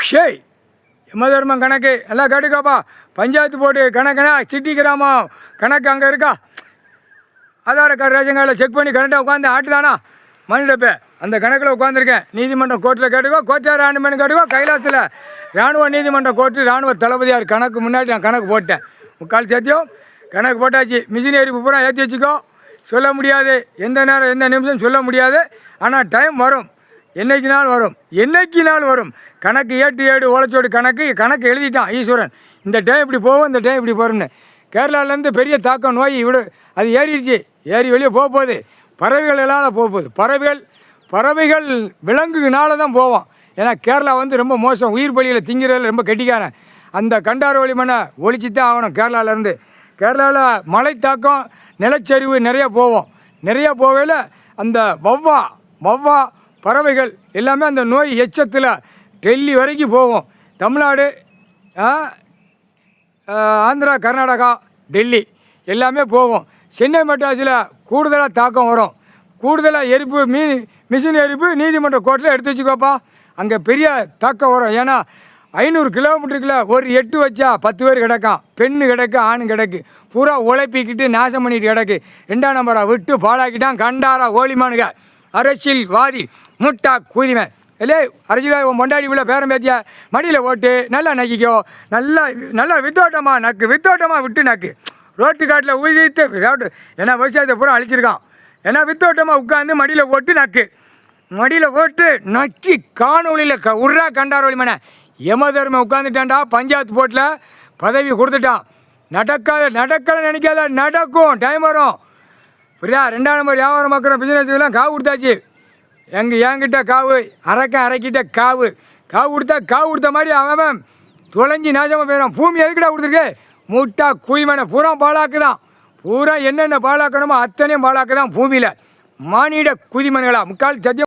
ஷேய் யமதர்மம் கணக்கு எல்லாம் கேட்டுக்காப்பா. பஞ்சாயத்து போட்டு கணக்குனா சிட்டி கிராமம் கணக்கு அங்கே இருக்கா? ஆதார கார்டு ரேஷன் கார்டில் செக் பண்ணி கரெக்டாக உட்காந்து ஆட்டுதானா மணிடப்பே அந்த கணக்கில் உட்காந்துருக்கேன். நீதிமன்றம் கோர்ட்டில் கேட்டுக்கோ, கோச்சார் ஆண்டுமேனு கேட்டுக்கோ, கைலாசத்தில் இராணுவ நீதிமன்ற கோர்ட்டு இராணுவ தளபதியார் கணக்கு முன்னாடி நான் கணக்கு போட்டேன். முக்கால் சேர்த்தியும் கணக்கு போட்டாச்சு. மிஷினரி பூரா ஏற்றி வச்சுக்கோ. சொல்ல முடியாது, எந்த நேரம் எந்த நிமிஷம் சொல்ல முடியாது. ஆனால் டைம் வரும், என்னைக்கு நாள் வரும். கணக்கு ஏடு ஓலைச்சோடு கணக்கு எழுதிட்டான் ஈஸ்வரன். இந்த டைம் இப்படி போகும், இந்த டைம் இப்படி போகிறோம்னு. கேரளாவிலேருந்து பெரிய தாக்கம் நோய் அது ஏறிடுச்சு. ஏறி வெளியே போகுது. பறவைகள் எல்லாம் போகுது. பறவைகள் விலங்குனால தான் போவோம். ஏன்னா கேரளா ரொம்ப மோசம். உயிர் பலியில் திங்கிறதுல ரொம்ப கெட்டிக்காரன். அந்த கண்டார ஒளி மண்ணை ஒழிச்சு தான் ஆகணும். கேரளாவிலேருந்து கேரளாவில் மழை தாக்கம் நிலச்சரிவு நிறையா போவோம். நிறையா போகையில் அந்த வவ்வா பறவைகள் எல்லாமே அந்த நோய் எச்சத்தில் டெல்லி வரைக்கும் போவோம். தமிழ்நாடு, ஆந்திரா, கர்நாடகா, டெல்லி எல்லாமே போவோம். சென்னை மெட்ராஸில் கூடுதலாக தாக்கம் வரும். கூடுதலாக மிஷின் எரிப்பு நீதிமன்ற கோர்ட்டில் எடுத்து வச்சுக்கோப்பா. அங்கே பெரிய தாக்கம் வரும். ஏன்னா 500 கிலோமீட்டருக்குள்ள ஒரு 8 வச்சா 10 பேர் கிடக்கான். பெண்ணு கிடக்கு, ஆணு கிடக்கு. பூரா உழைப்பிக்கிட்டு நாசம் பண்ணிட்டு கிடக்கு. 2ஆம் நம்பரை விட்டு பாழாக்கிட்டான் கண்டாரா ஓலிமானுங்க. அரசியல்வாதி முட்டா கூதிவன் இல்லை. அரசியல் மொண்டாடி உள்ள பேரம் பேத்திய மடியில் ஓட்டு நல்லா நக்கிக்கோ. நல்லா வித்தோட்டமாக விட்டு நக்கு. ரோட்டு காட்டில் ஊதித்து ஏன்னா விவசாயத்தை பூரா அழிச்சிருக்கான். ஏன்னா வித்தோட்டமாக உட்காந்து மடியில் ஓட்டு நக்கி காணொலியில் உர்றா கண்டார ஒளிமனை யமதர்மம் உட்காந்துட்டான்டா. பஞ்சாயத்து போட்டில் பதவி கொடுத்துட்டான். நடக்கலை நினைக்காத, நடக்கும். டைம் வரும். புரியா? 2ஆம் நம்பர் வியாபாரம் பார்க்குற பிஸ்னஸ்லாம் காவு கொடுத்தாச்சு. என்கிட்ட காவு அரைக்கிட்ட காவு கொடுத்த மாதிரி அவன் தொலைஞ்சி நாசமாக போயிடும். பூமி எதுக்கிட்ட கொடுத்துருக்கு? முட்டா குயிமனை பூரா பாழாக்குதான். பூரா என்னென்ன பாழாக்கணுமோ அத்தனையும் பாழாக்குதான் பூமியில். மானிட குதிமன்களா முக்கால் சத்தியம்.